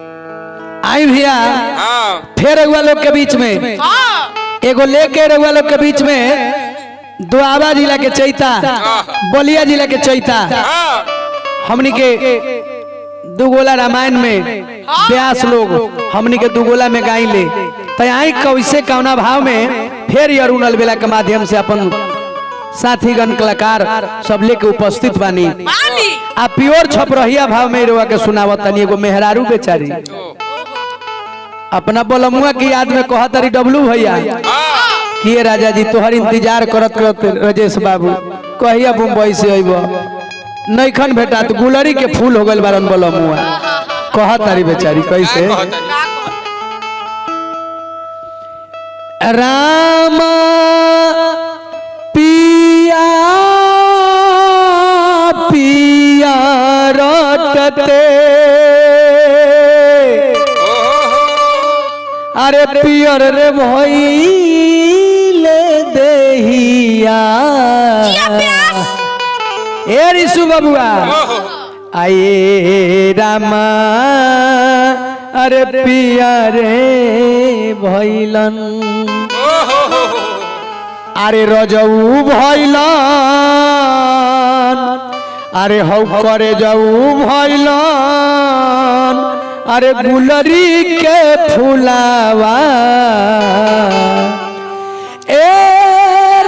आई भैया फिर रउआ लोग के बीच में एगो लेके रउआ लोग के बीच में दुआबा जिला के चैता बलिया जिला के चैता हमनी के दुगोला रामायण में व्यास लोग हमनी के दुगोला में गाई ले तो आई कैसे कौना भाव में फिर अरुण अलबेला के माध्यम से अपन साथीगण कलाकार सब लेके उपस्थित बानी आ प्योर छपरहिया भाव में रउआ के सुनावत तनी एगो मेहरारू बेचारी अपना बोलमुआ की याद में कहा तारी डब्लू भैया किए राजा जी तोहर इंतजार करत करत राजेश बाबू कहिया मुंबई से अइब नैखन भेटा तो गुलरी के फूल हो गइल बारन बोलमुआ कहा तारी बेचारी कैसे रामा पिया पिया रटते अरे पियर रे भइले देहिया ए रिसु बबुआ आए रामा अरे पिया रे भइलन अरे रजऊ भइलन अरे हौ करे जाऊ भइलन अरे गुलरी के फुलावा ए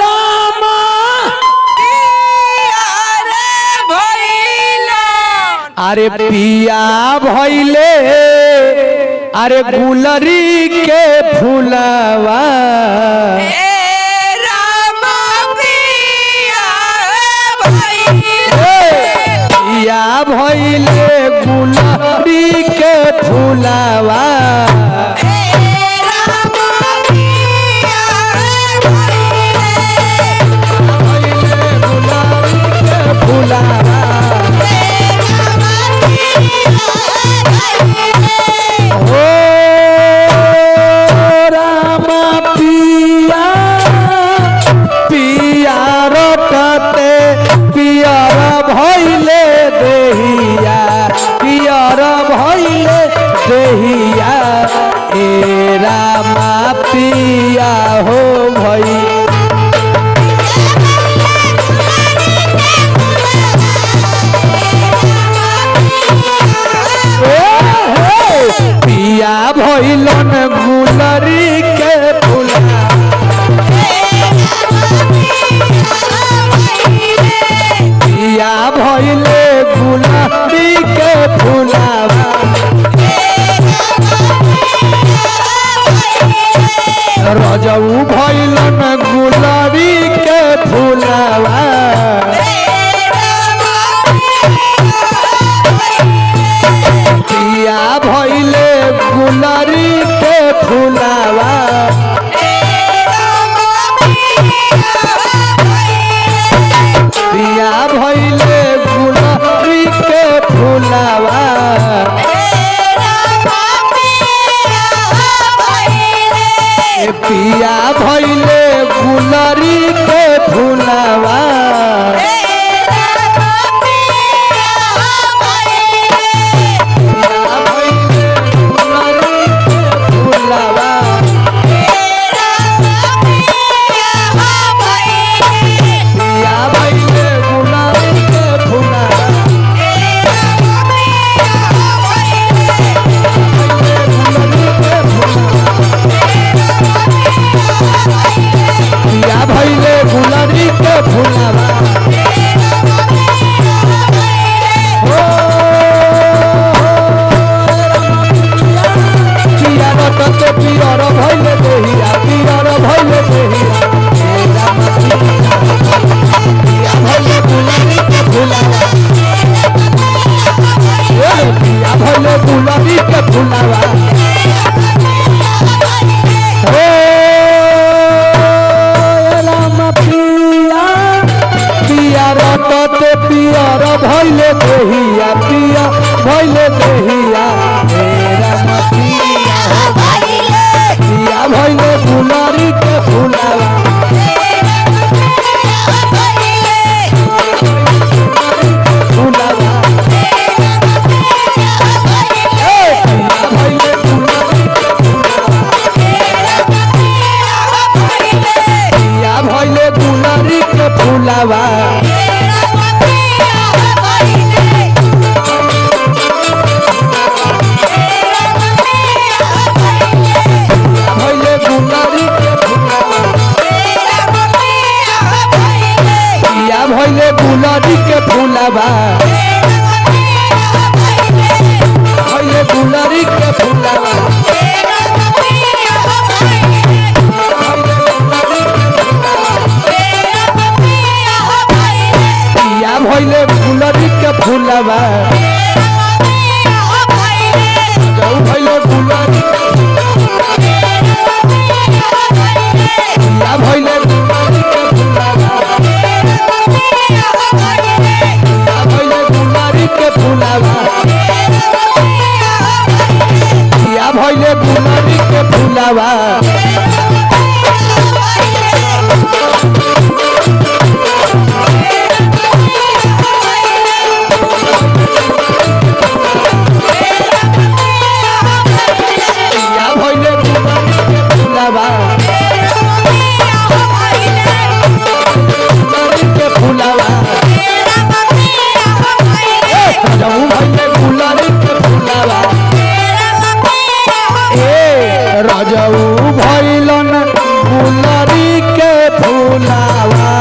रामा अरे पिया भइले अरे गुलरी के फुलावा पिया भइले गुलरी के फुलावा देहिया ए रामा पिया हो भई पिया भइलन गुलरी के फुला पिया भइले गुलरी के फुलावा रजऊ भइलन गुलरी के फुलावा पिया भइले गुलरी के फुलावा पिया भइले गुलरी के फुलावा पिया भइले गुलरी के फुलावा भइले देहिया पिया भइले देहिया पिया भइले गुलरी के फुलावा फुलावा फूलावा रजऊ भइलन गुलरी के फूलावा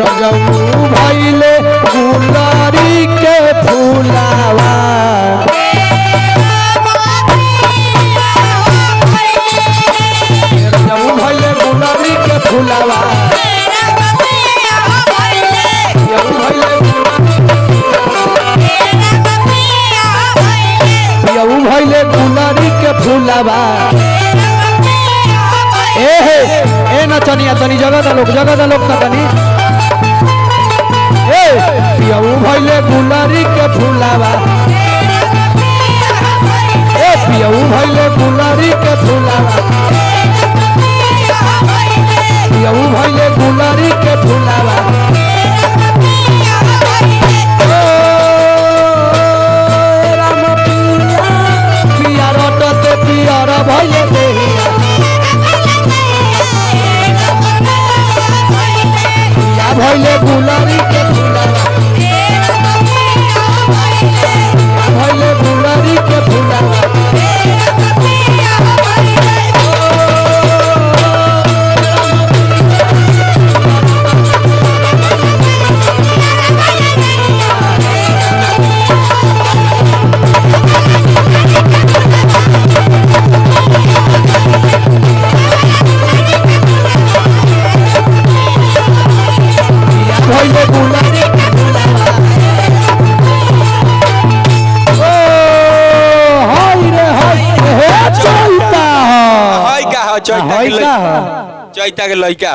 रजऊ भइले गुलरी के फूलावा रजऊ भइले गुलरी के फूलावा भइले गुलरी के फूलावा ए नचनिया तनी जगह दा लोग ना तनी ए पियऊ भइले गुलरी के फूलावा ए पियऊ भइले गुलरी के फूलावा पियऊ भइले गुलरी के फूलावा पियर भइले देहिया भइले गुलरी के फूलावा भइले गुलरी के फूलावा भइले गुलरी के फूलावा ओ हाय रे हे चैता हाय का चैता के लइका